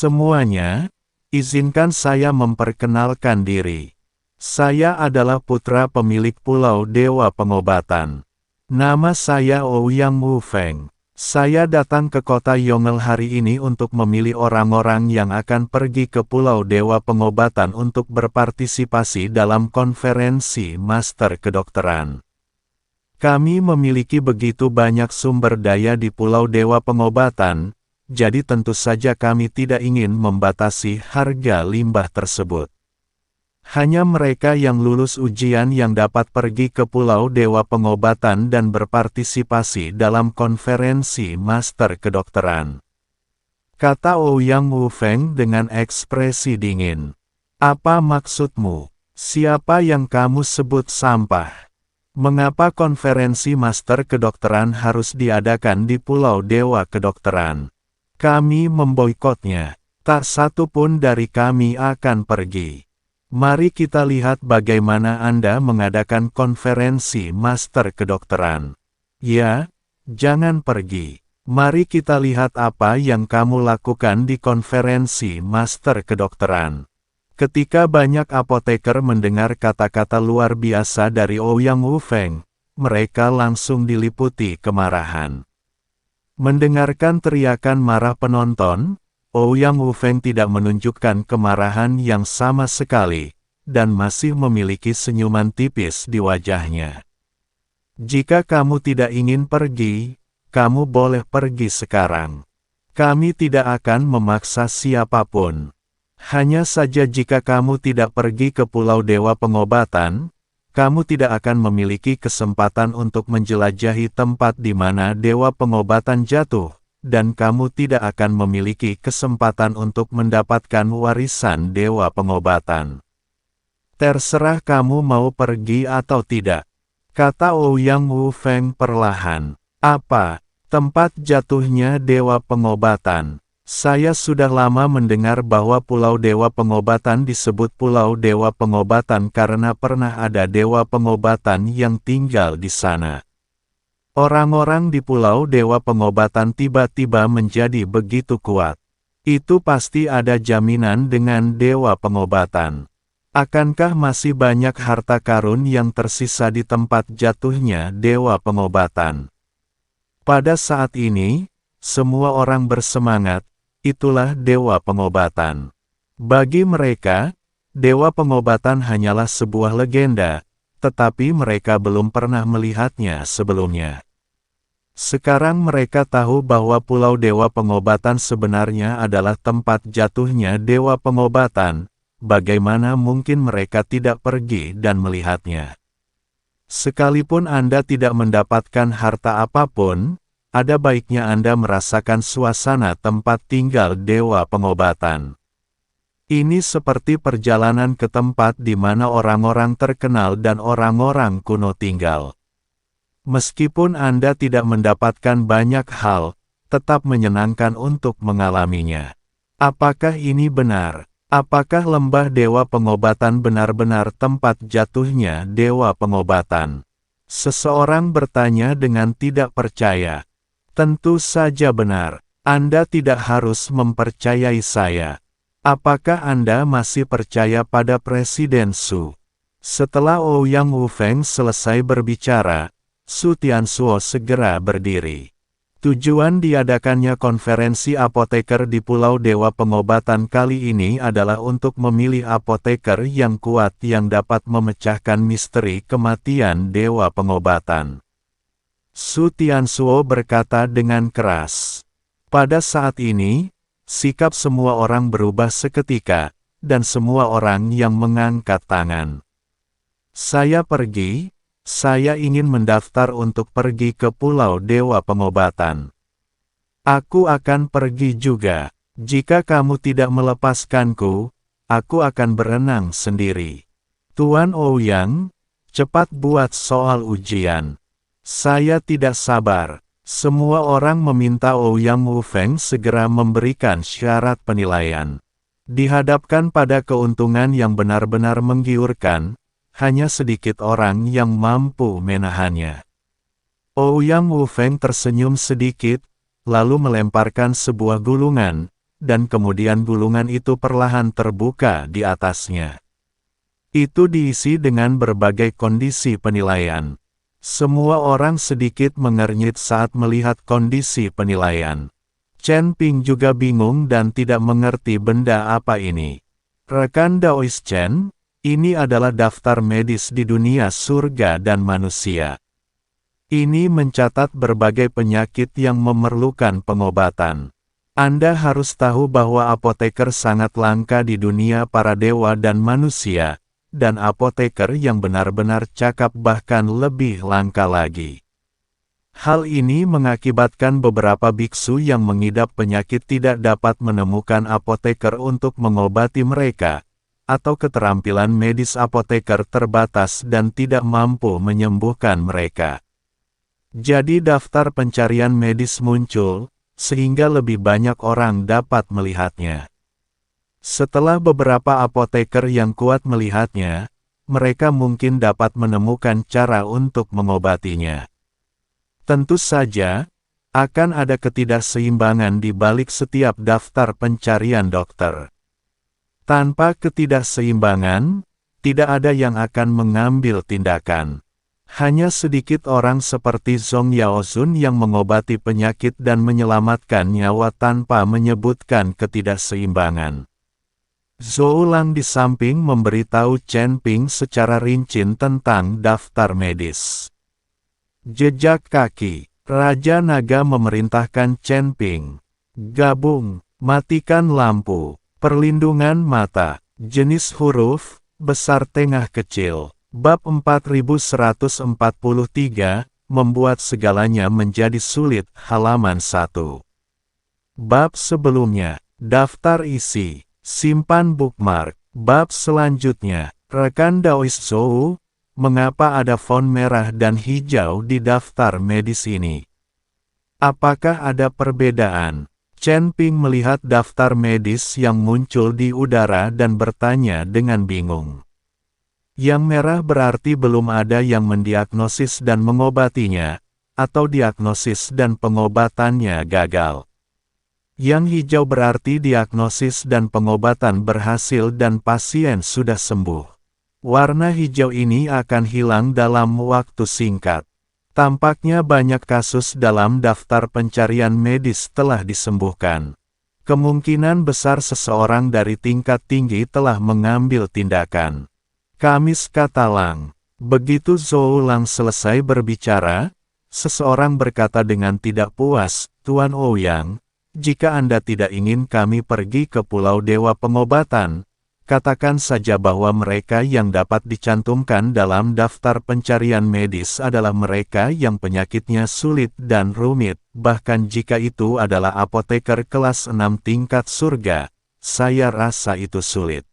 Semuanya, izinkan saya memperkenalkan diri. Saya adalah putra pemilik Pulau Dewa Pengobatan. Nama saya Ouyang Wu Feng. Saya datang ke kota Yongel hari ini untuk memilih orang-orang yang akan pergi ke Pulau Dewa Pengobatan untuk berpartisipasi dalam konferensi Master Kedokteran. Kami memiliki begitu banyak sumber daya di Pulau Dewa Pengobatan, jadi tentu saja kami tidak ingin membatasi harga limbah tersebut. Hanya mereka yang lulus ujian yang dapat pergi ke Pulau Dewa Pengobatan dan berpartisipasi dalam konferensi Master Kedokteran. Kata Ouyang Wu Feng dengan ekspresi dingin. Apa maksudmu? Siapa yang kamu sebut sampah? Mengapa konferensi Master Kedokteran harus diadakan di Pulau Dewa Kedokteran? Kami memboikotnya. Tak satu pun dari kami akan pergi. Mari kita lihat bagaimana Anda mengadakan konferensi Master Kedokteran. Ya, jangan pergi. Mari kita lihat apa yang kamu lakukan di konferensi Master Kedokteran. Ketika banyak apoteker mendengar kata-kata luar biasa dari Ouyang Wu Feng, mereka langsung diliputi kemarahan. Mendengarkan teriakan marah penonton, Ouyang Wu Feng tidak menunjukkan kemarahan yang sama sekali, dan masih memiliki senyuman tipis di wajahnya. Jika kamu tidak ingin pergi, kamu boleh pergi sekarang. Kami tidak akan memaksa siapapun. Hanya saja jika kamu tidak pergi ke Pulau Dewa Pengobatan, kamu tidak akan memiliki kesempatan untuk menjelajahi tempat di mana Dewa Pengobatan jatuh. Dan kamu tidak akan memiliki kesempatan untuk mendapatkan warisan Dewa Pengobatan. Terserah kamu mau pergi atau tidak, kata Ouyang Wu Feng perlahan. Apa? Tempat jatuhnya Dewa Pengobatan. Saya sudah lama mendengar bahwa Pulau Dewa Pengobatan disebut Pulau Dewa Pengobatan karena pernah ada Dewa Pengobatan yang tinggal di sana. Orang-orang di Pulau Dewa Pengobatan tiba-tiba menjadi begitu kuat. Itu pasti ada jaminan dengan Dewa Pengobatan. Akankah masih banyak harta karun yang tersisa di tempat jatuhnya Dewa Pengobatan? Pada saat ini, semua orang bersemangat, itulah Dewa Pengobatan. Bagi mereka, Dewa Pengobatan hanyalah sebuah legenda, tetapi mereka belum pernah melihatnya sebelumnya. Sekarang mereka tahu bahwa Pulau Dewa Pengobatan sebenarnya adalah tempat jatuhnya Dewa Pengobatan. Bagaimana mungkin mereka tidak pergi dan melihatnya? Sekalipun Anda tidak mendapatkan harta apapun, ada baiknya Anda merasakan suasana tempat tinggal Dewa Pengobatan. Ini seperti perjalanan ke tempat di mana orang-orang terkenal dan orang-orang kuno tinggal. Meskipun Anda tidak mendapatkan banyak hal, tetap menyenangkan untuk mengalaminya. Apakah ini benar? Apakah lembah Dewa Pengobatan benar-benar tempat jatuhnya Dewa Pengobatan? Seseorang bertanya dengan tidak percaya. Tentu saja benar. Anda tidak harus mempercayai saya. Apakah Anda masih percaya pada Presiden Su? Setelah Ouyang Wu Feng selesai berbicara, Su Tianzuo segera berdiri. Tujuan diadakannya konferensi apoteker di Pulau Dewa Pengobatan kali ini adalah untuk memilih apoteker yang kuat yang dapat memecahkan misteri kematian Dewa Pengobatan. Su Tianzuo berkata dengan keras. Pada saat ini, sikap semua orang berubah seketika, dan semua orang yang mengangkat tangan. Saya pergi, saya ingin mendaftar untuk pergi ke Pulau Dewa Pengobatan. Aku akan pergi juga. Jika kamu tidak melepaskanku, aku akan berenang sendiri. Tuan Ouyang, cepat buat soal ujian. Saya tidak sabar. Semua orang meminta Ouyang Wu Feng segera memberikan syarat penilaian. Dihadapkan pada keuntungan yang benar-benar menggiurkan, hanya sedikit orang yang mampu menahannya. Ouyang Wu Feng tersenyum sedikit, lalu melemparkan sebuah gulungan, dan kemudian gulungan itu perlahan terbuka di atasnya. Itu diisi dengan berbagai kondisi penilaian. Semua orang sedikit mengernyit saat melihat kondisi penilaian. Chen Ping juga bingung dan tidak mengerti benda apa ini. Rekan Daois Chen, ini adalah daftar medis di dunia surga dan manusia. Ini mencatat berbagai penyakit yang memerlukan pengobatan. Anda harus tahu bahwa apoteker sangat langka di dunia para dewa dan manusia, dan apoteker yang benar-benar cakap bahkan lebih langka lagi. Hal ini mengakibatkan beberapa biksu yang mengidap penyakit tidak dapat menemukan apoteker untuk mengobati mereka, atau keterampilan medis apoteker terbatas dan tidak mampu menyembuhkan mereka. Jadi daftar pencarian medis muncul, sehingga lebih banyak orang dapat melihatnya. Setelah beberapa apoteker yang kuat melihatnya, mereka mungkin dapat menemukan cara untuk mengobatinya. Tentu saja, akan ada ketidakseimbangan di balik setiap daftar pencarian dokter. Tanpa ketidakseimbangan, tidak ada yang akan mengambil tindakan. Hanya sedikit orang seperti Zhong Yaozun yang mengobati penyakit dan menyelamatkan nyawa tanpa menyebutkan ketidakseimbangan. Zhou Lang di samping memberitahu Chen Ping secara rinci tentang daftar medis. Jejak kaki. Raja Naga memerintahkan Chen Ping. Gabung, matikan lampu. Perlindungan mata. Jenis huruf, besar tengah kecil. Bab 4143, membuat segalanya menjadi sulit, halaman 1. Bab sebelumnya, daftar isi, simpan bookmark. Bab selanjutnya, rekan Daois Zhou, mengapa ada font merah dan hijau di daftar medis ini? Apakah ada perbedaan? Chen Ping melihat daftar medis yang muncul di udara dan bertanya dengan bingung. Yang merah berarti belum ada yang mendiagnosis dan mengobatinya, atau diagnosis dan pengobatannya gagal. Yang hijau berarti diagnosis dan pengobatan berhasil dan pasien sudah sembuh. Warna hijau ini akan hilang dalam waktu singkat. Tampaknya banyak kasus dalam daftar pencarian medis telah disembuhkan. Kemungkinan besar seseorang dari tingkat tinggi telah mengambil tindakan. Kamis kata Lang. Begitu Zhou Lang selesai berbicara, seseorang berkata dengan tidak puas, Tuan Ouyang, jika Anda tidak ingin kami pergi ke Pulau Dewa Pengobatan, katakan saja bahwa mereka yang dapat dicantumkan dalam daftar pencarian medis adalah mereka yang penyakitnya sulit dan rumit, bahkan jika itu adalah apoteker kelas 6 tingkat surga, saya rasa itu sulit.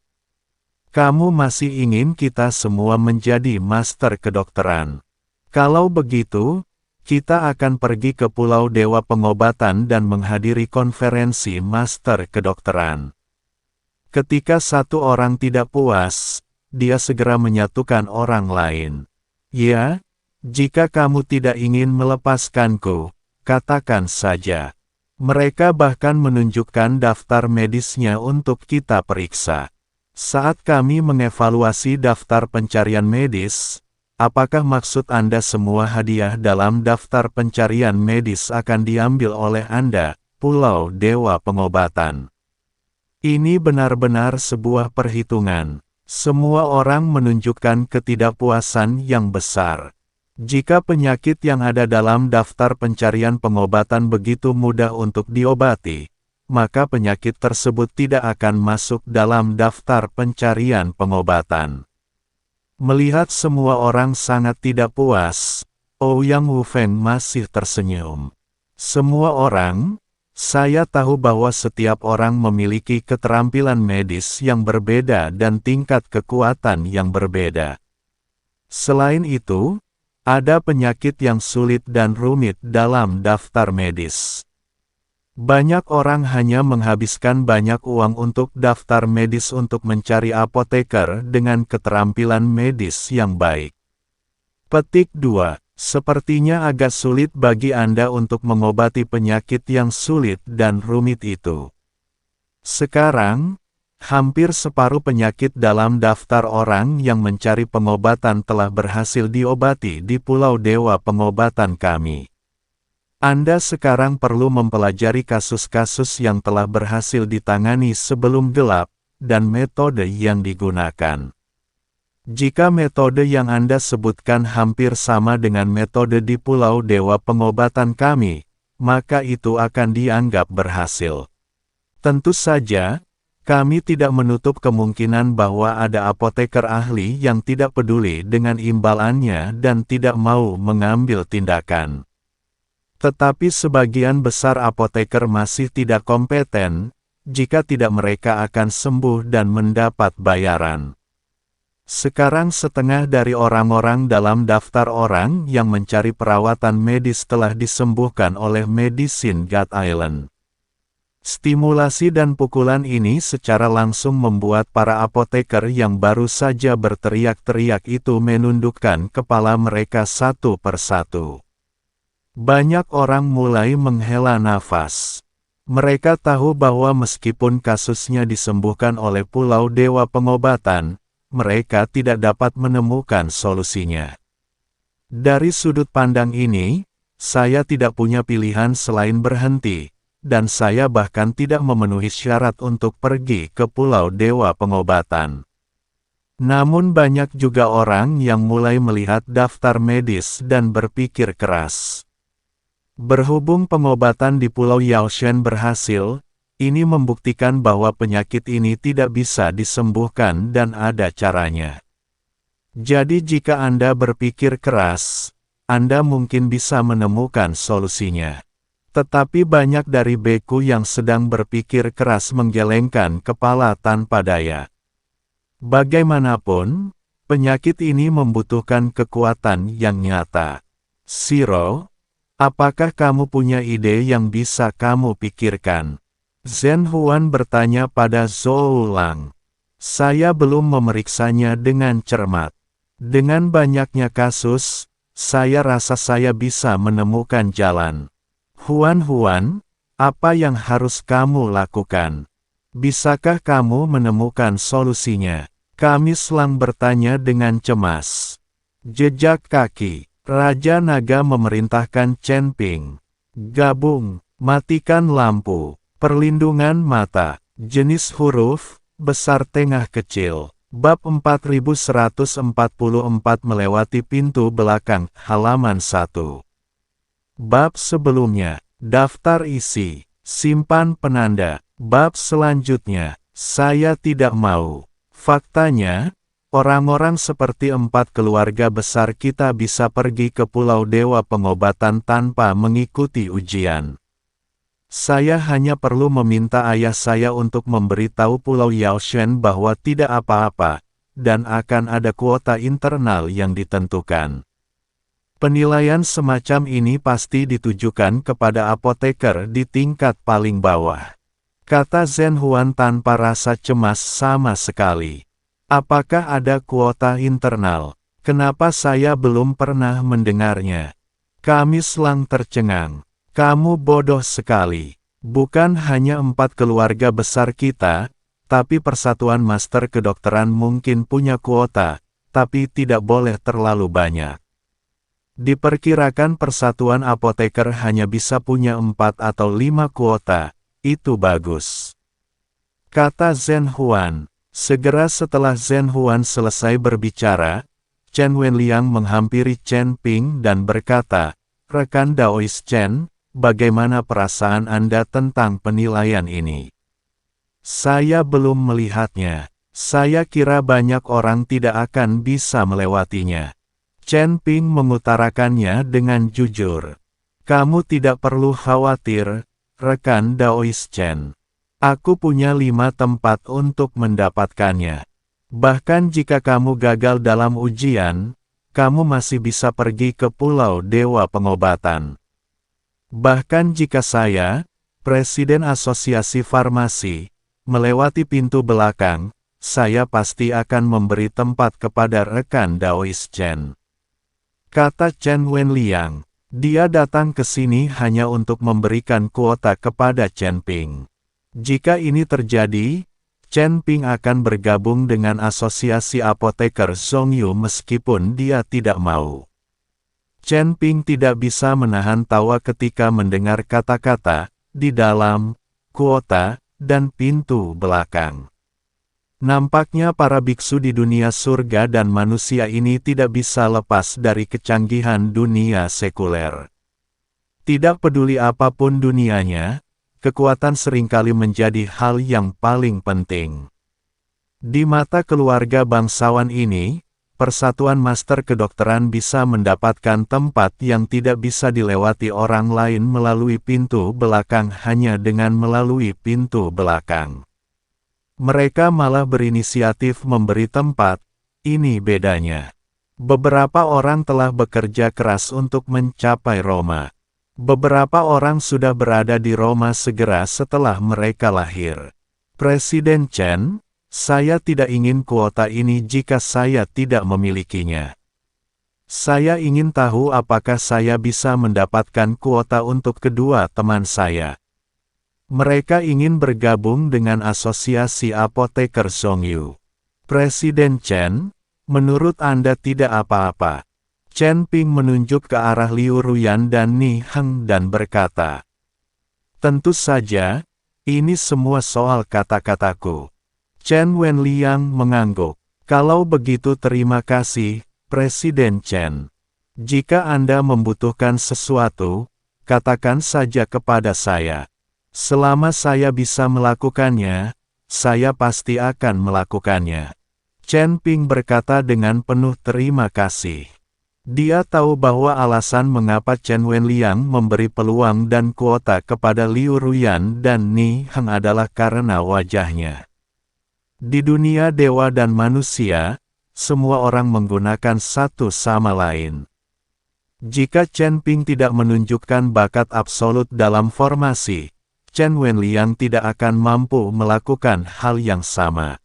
Kamu masih ingin kita semua menjadi master kedokteran? Kalau begitu, kita akan pergi ke Pulau Dewa Pengobatan dan menghadiri konferensi master kedokteran. Ketika satu orang tidak puas, dia segera menyatukan orang lain. Ya, jika kamu tidak ingin melepaskanku, katakan saja. Mereka bahkan menunjukkan daftar medisnya untuk kita periksa. Saat kami mengevaluasi daftar pencarian medis, apakah maksud Anda semua hadiah dalam daftar pencarian medis akan diambil oleh Anda, Pulau Dewa Pengobatan? Ini benar-benar sebuah perhitungan. Semua orang menunjukkan ketidakpuasan yang besar. Jika penyakit yang ada dalam daftar pencarian pengobatan begitu mudah untuk diobati, maka penyakit tersebut tidak akan masuk dalam daftar pencarian pengobatan. Melihat semua orang sangat tidak puas, Ouyang Wufeng masih tersenyum. Semua orang? Saya tahu bahwa setiap orang memiliki keterampilan medis yang berbeda dan tingkat kekuatan yang berbeda. Selain itu, ada penyakit yang sulit dan rumit dalam daftar medis. Banyak orang hanya menghabiskan banyak uang untuk daftar medis untuk mencari apoteker dengan keterampilan medis yang baik. Petik 2. Sepertinya agak sulit bagi Anda untuk mengobati penyakit yang sulit dan rumit itu. Sekarang, hampir separuh penyakit dalam daftar orang yang mencari pengobatan telah berhasil diobati di Pulau Dewa Pengobatan kami. Anda sekarang perlu mempelajari kasus-kasus yang telah berhasil ditangani sebelum gelap, dan metode yang digunakan. Jika metode yang Anda sebutkan hampir sama dengan metode di Pulau Dewa Pengobatan kami, maka itu akan dianggap berhasil. Tentu saja, kami tidak menutup kemungkinan bahwa ada apoteker ahli yang tidak peduli dengan imbalannya dan tidak mau mengambil tindakan. Tetapi sebagian besar apoteker masih tidak kompeten, jika tidak mereka akan sembuh dan mendapat bayaran. Sekarang setengah dari orang-orang dalam daftar orang yang mencari perawatan medis telah disembuhkan oleh Medicine God Island. Stimulasi dan pukulan ini secara langsung membuat para apoteker yang baru saja berteriak-teriak itu menundukkan kepala mereka satu persatu. Banyak orang mulai menghela nafas. Mereka tahu bahwa meskipun kasusnya disembuhkan oleh Pulau Dewa Pengobatan, mereka tidak dapat menemukan solusinya. Dari sudut pandang ini, saya tidak punya pilihan selain berhenti, dan saya bahkan tidak memenuhi syarat untuk pergi ke Pulau Dewa Pengobatan. Namun banyak juga orang yang mulai melihat daftar medis dan berpikir keras. Berhubung pengobatan di Pulau Yaoshen berhasil, ini membuktikan bahwa penyakit ini tidak bisa disembuhkan dan ada caranya. Jadi jika Anda berpikir keras, Anda mungkin bisa menemukan solusinya. Tetapi banyak dari beku yang sedang berpikir keras menggelengkan kepala tanpa daya. Bagaimanapun, penyakit ini membutuhkan kekuatan yang nyata. Shiro, apakah kamu punya ide yang bisa kamu pikirkan? Zhen Huan bertanya pada Zhou Lang. Saya belum memeriksanya dengan cermat. Dengan banyaknya kasus, saya rasa saya bisa menemukan jalan. Huan, apa yang harus kamu lakukan? Bisakah kamu menemukan solusinya? Kami Lang bertanya dengan cemas. Jejak kaki. Raja Naga memerintahkan Chen Ping. Gabung, matikan lampu. Perlindungan mata. Jenis huruf, besar tengah kecil. Bab 4144 melewati pintu belakang, halaman 1. Bab sebelumnya, daftar isi, simpan penanda. Bab selanjutnya, saya tidak mau. Faktanya, orang-orang seperti 4 keluarga besar kita bisa pergi ke Pulau Dewa Pengobatan tanpa mengikuti ujian. Saya hanya perlu meminta ayah saya untuk memberitahu Pulau Yaoshen bahwa tidak apa-apa, dan akan ada kuota internal yang ditentukan. Penilaian semacam ini pasti ditujukan kepada apoteker di tingkat paling bawah. Kata Zhen Huan tanpa rasa cemas sama sekali. Apakah ada kuota internal? Kenapa saya belum pernah mendengarnya? Kami Lang tercengang. Kamu bodoh sekali. Bukan hanya 4 keluarga besar kita, tapi Persatuan Master Kedokteran mungkin punya kuota, tapi tidak boleh terlalu banyak. Diperkirakan Persatuan Apoteker hanya bisa punya 4 atau 5 kuota, itu bagus. Kata Zhen Huan. Segera setelah Zhen Huan selesai berbicara, Chen Wenliang menghampiri Chen Ping dan berkata, Rekan Daois Chen, bagaimana perasaan Anda tentang penilaian ini? Saya belum melihatnya. Saya kira banyak orang tidak akan bisa melewatinya. Chen Ping mengutarakannya dengan jujur. Kamu tidak perlu khawatir, rekan Daois Chen. Aku punya 5 tempat untuk mendapatkannya. Bahkan jika kamu gagal dalam ujian, kamu masih bisa pergi ke Pulau Dewa Pengobatan. Bahkan jika saya, Presiden Asosiasi Farmasi, melewati pintu belakang, saya pasti akan memberi tempat kepada rekan Daois Chen. Kata Chen Wenliang, dia datang ke sini hanya untuk memberikan kuota kepada Chen Ping. Jika ini terjadi, Chen Ping akan bergabung dengan asosiasi apoteker Zhongyu meskipun dia tidak mau. Chen Ping tidak bisa menahan tawa ketika mendengar kata-kata, di dalam, kuota, dan pintu belakang. Nampaknya para biksu di dunia surga dan manusia ini tidak bisa lepas dari kecanggihan dunia sekuler. Tidak peduli apapun dunianya, kekuatan seringkali menjadi hal yang paling penting. Di mata keluarga bangsawan ini, persatuan master kedokteran bisa mendapatkan tempat yang tidak bisa dilewati orang lain melalui pintu belakang hanya dengan melalui pintu belakang. Mereka malah berinisiatif memberi tempat, ini bedanya. Beberapa orang telah bekerja keras untuk mencapai Roma. Beberapa orang sudah berada di Roma segera setelah mereka lahir. Presiden Chen, saya tidak ingin kuota ini jika saya tidak memilikinya. Saya ingin tahu apakah saya bisa mendapatkan kuota untuk kedua teman saya. Mereka ingin bergabung dengan asosiasi apoteker Zhongyu. Presiden Chen, menurut Anda tidak apa-apa. Chen Ping menunjuk ke arah Liu Ruyan dan Ni Heng dan berkata, tentu saja, ini semua soal kata-kataku. Chen Wenliang mengangguk. Kalau begitu terima kasih, Presiden Chen. Jika Anda membutuhkan sesuatu, katakan saja kepada saya. Selama saya bisa melakukannya, saya pasti akan melakukannya. Chen Ping berkata dengan penuh terima kasih. Dia tahu bahwa alasan mengapa Chen Wenliang memberi peluang dan kuota kepada Liu Ruyan dan Ni Heng adalah karena wajahnya. Di dunia dewa dan manusia, semua orang menggunakan satu sama lain. Jika Chen Ping tidak menunjukkan bakat absolut dalam formasi, Chen Wenliang tidak akan mampu melakukan hal yang sama.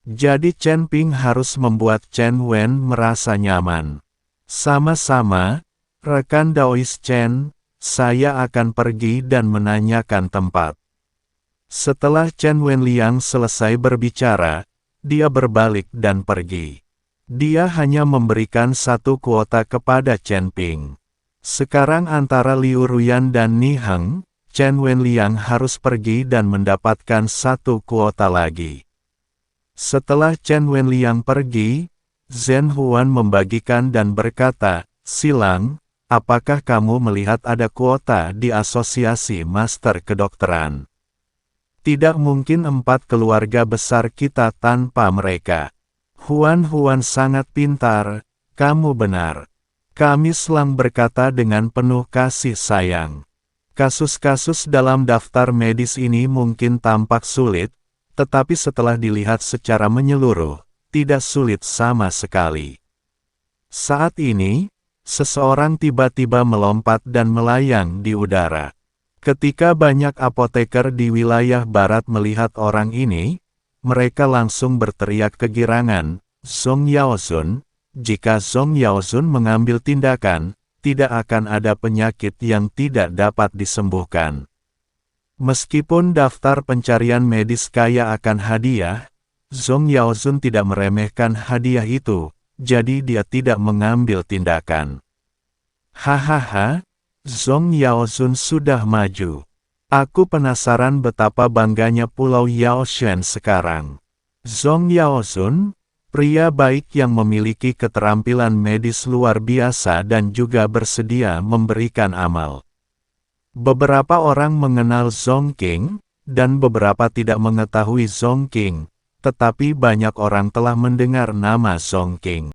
Jadi Chen Ping harus membuat Chen Wen merasa nyaman. Sama-sama, rekan Daois Chen, saya akan pergi dan menanyakan tempat. Setelah Chen Wenliang selesai berbicara, dia berbalik dan pergi. Dia hanya memberikan satu kuota kepada Chen Ping. Sekarang antara Liu Ruyan dan Ni Heng, Chen Wenliang harus pergi dan mendapatkan satu kuota lagi. Setelah Chen Wenliang pergi, Zhen Huan membagikan dan berkata, Silang, apakah kamu melihat ada kuota di asosiasi master kedokteran? Tidak mungkin 4 keluarga besar kita tanpa mereka. Huan sangat pintar, kamu benar. Kami Silang berkata dengan penuh kasih sayang. Kasus-kasus dalam daftar medis ini mungkin tampak sulit, tetapi setelah dilihat secara menyeluruh, tidak sulit sama sekali. Saat ini, seseorang tiba-tiba melompat dan melayang di udara. Ketika banyak apoteker di wilayah barat melihat orang ini, mereka langsung berteriak kegirangan, Zhong Yaozun, jika Zhong Yaozun mengambil tindakan, tidak akan ada penyakit yang tidak dapat disembuhkan. Meskipun daftar pencarian medis kaya akan hadiah, Zhong Yaozun tidak meremehkan hadiah itu, jadi dia tidak mengambil tindakan. Hahaha, Zhong Yaozun sudah maju. Aku penasaran betapa bangganya Pulau Yaoshen sekarang. Zhong Yaozun, pria baik yang memiliki keterampilan medis luar biasa dan juga bersedia memberikan amal. Beberapa orang mengenal Zhong Qing, dan beberapa tidak mengetahui Zhong Qing. Tetapi banyak orang telah mendengar nama Zhong Qing.